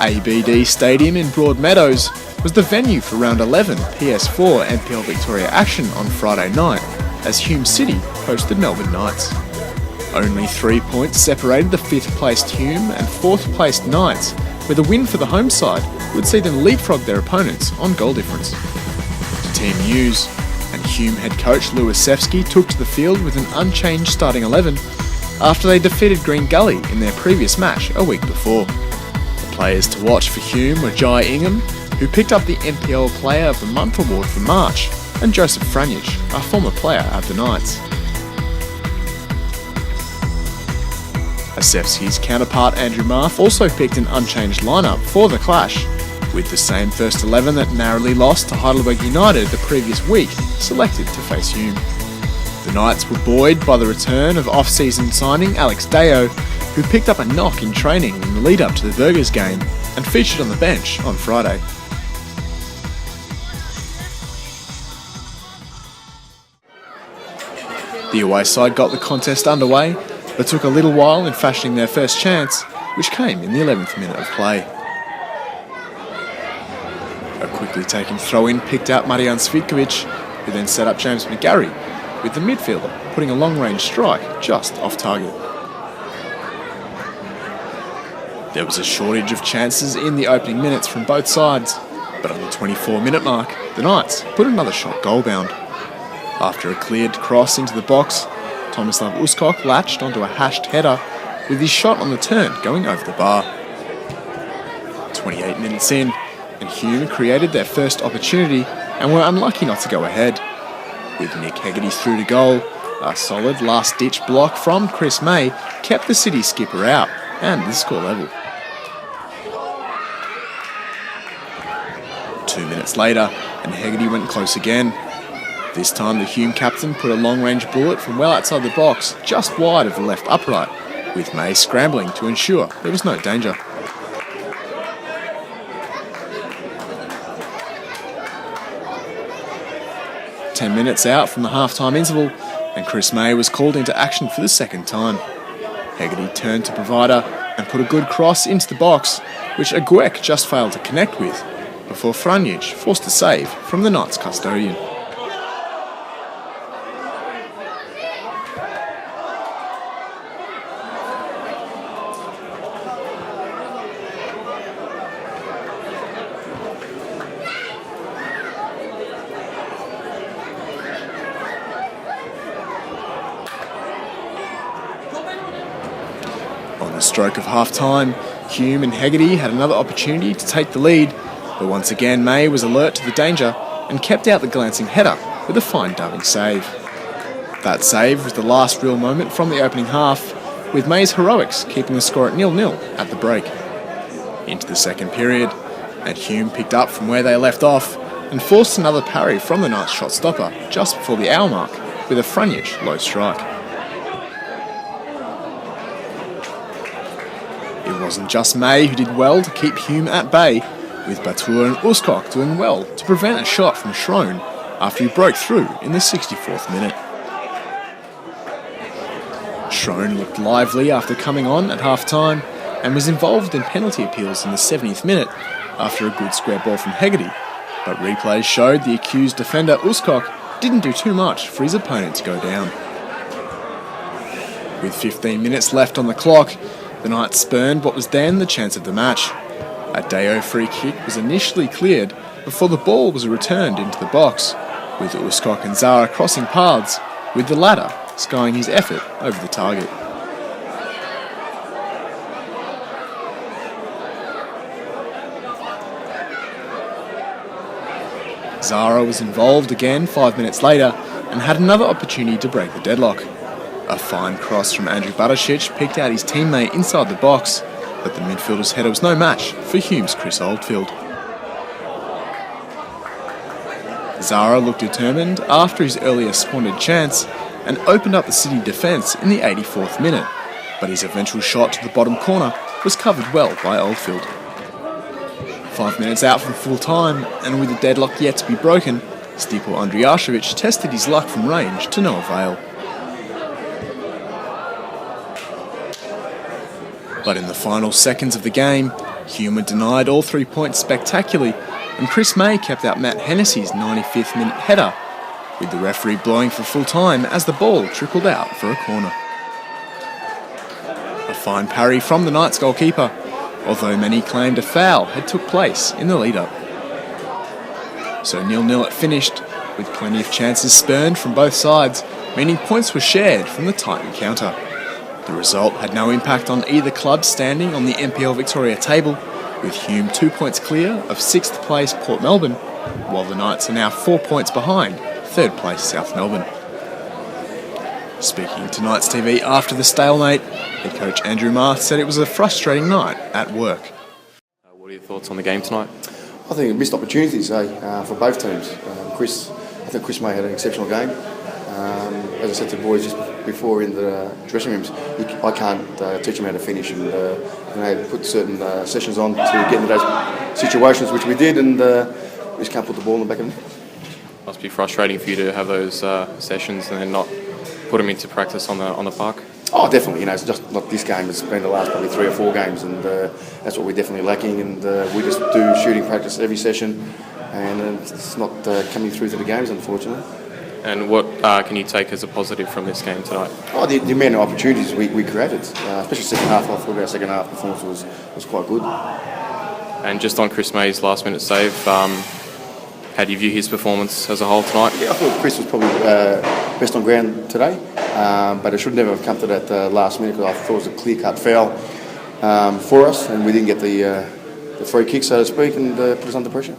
ABD Stadium in Broadmeadows was the venue for round 11 PS4 NPL Victoria action on Friday night as Hume City hosted Melbourne Knights. Only 3 points separated the 5th placed Hume and 4th placed Knights, with a win for the home side would see them leapfrog their opponents on goal difference. To team news, and Hume head coach Lewis Sefsky took to the field with an unchanged starting 11 after they defeated Green Gully in their previous match a week before. Players to watch for Hume were Jai Ingham, who picked up the NPL Player of the Month award for March, and Joseph Franic, a former player at the Knights. Asefsky's counterpart Andrew Marth also picked an unchanged lineup for the clash, with the same first 11 that narrowly lost to Heidelberg United the previous week selected to face Hume. The Knights were buoyed by the return of off-season signing Alex Deo, who picked up a knock in training in the lead-up to the Burgers game and featured on the bench on Friday. The away side got the contest underway, but took a little while in fashioning their first chance, which came in the 11th minute of play. A quickly taken throw-in picked out Marijan Svitkovic, who then set up James McGarry, with the midfielder putting a long-range strike just off target. There was a shortage of chances in the opening minutes from both sides, but on the 24-minute mark, the Knights put another shot goal-bound. After a cleared cross into the box, Tomislav Uskok latched onto a hashed header, with his shot on the turn going over the bar. 28 minutes in, and Hume created their first opportunity and were unlucky not to go ahead. With Nick Hegarty through to goal, a solid last-ditch block from Chris May kept the City skipper out, and the score level. 2 minutes later, and Hegarty went close again. This time the Hume captain put a long-range bullet from well outside the box, just wide of the left upright, with May scrambling to ensure there was no danger. "10 minutes out from the half-time interval, and Chris May was called into action for the second time. Hegarty turned to provider and put a good cross into the box, which Aguek just failed to connect with, before Franic forced a save from the Knights custodian. On the stroke of half-time, Hume and Hegarty had another opportunity to take the lead, but once again May was alert to the danger and kept out the glancing header with a fine diving save. That save was the last real moment from the opening half, with May's heroics keeping the score at 0-0 at the break. Into the second period, and Hume picked up from where they left off and forced another parry from the Knights shot stopper just before the hour mark with a Franic low strike. It wasn't just May who did well to keep Hume at bay, with Batur and Uskok doing well to prevent a shot from Schrone after he broke through in the 64th minute. Schrone looked lively after coming on at half-time and was involved in penalty appeals in the 70th minute after a good square ball from Hegarty, but replays showed the accused defender Uskok didn't do too much for his opponent to go down. With 15 minutes left on the clock, the Knights spurned what was then the chance of the match. A Deo free kick was initially cleared before the ball was returned into the box, with Uskok and Zara crossing paths, with the latter skying his effort over the target. Zara was involved again 5 minutes later and had another opportunity to break the deadlock. A fine cross from Andrew Barasic picked out his teammate inside the box, but the midfielder's header was no match for Hume's Chris Oldfield. Zara looked determined after his earlier squandered chance and opened up the City defence in the 84th minute, but his eventual shot to the bottom corner was covered well by Oldfield. 5 minutes out from full time, and with a deadlock yet to be broken, Stipo Andrijašević tested his luck from range to no avail. But in the final seconds of the game, Hume denied all 3 points spectacularly, and Chris May kept out Matt Hennessy's 95th minute header, with the referee blowing for full time as the ball trickled out for a corner. A fine parry from the Knights goalkeeper, although many claimed a foul had took place in the lead-up. So 0-0 it finished, with plenty of chances spurned from both sides, meaning points were shared from the tight encounter. The result had no impact on either club standing on the NPL Victoria table, with Hume 2 points clear of 6th place Port Melbourne, while the Knights are now 4 points behind 3rd place South Melbourne. Speaking to Knights TV after the stalemate, head coach Andrew Marth said it was a frustrating night at work. What are your thoughts on the game tonight? I think missed opportunities for both teams. I think Chris May had an exceptional game. As I said to the boys just before in the dressing rooms, I can't teach him how to finish, and put certain sessions on to get into those situations, which we did, and we just can't put the ball in the back of the net. Must be frustrating for you to have those sessions and then not put them into practice on the park. Oh, definitely. It's just not this game. It's been the last probably 3 or 4 games, and that's what we're definitely lacking. And we just do shooting practice every session, and it's not coming through to the games, unfortunately. And what can you take as a positive from this game tonight? Oh, the amount of opportunities we created, especially second half. I thought our second half performance was quite good. And just on Chris May's last minute save, how do you view his performance as a whole tonight? Yeah, I thought Chris was probably best on ground today, but it should never have come to that last minute, because I thought it was a clear-cut foul for us, and we didn't get the free kick, so to speak, and put us under pressure.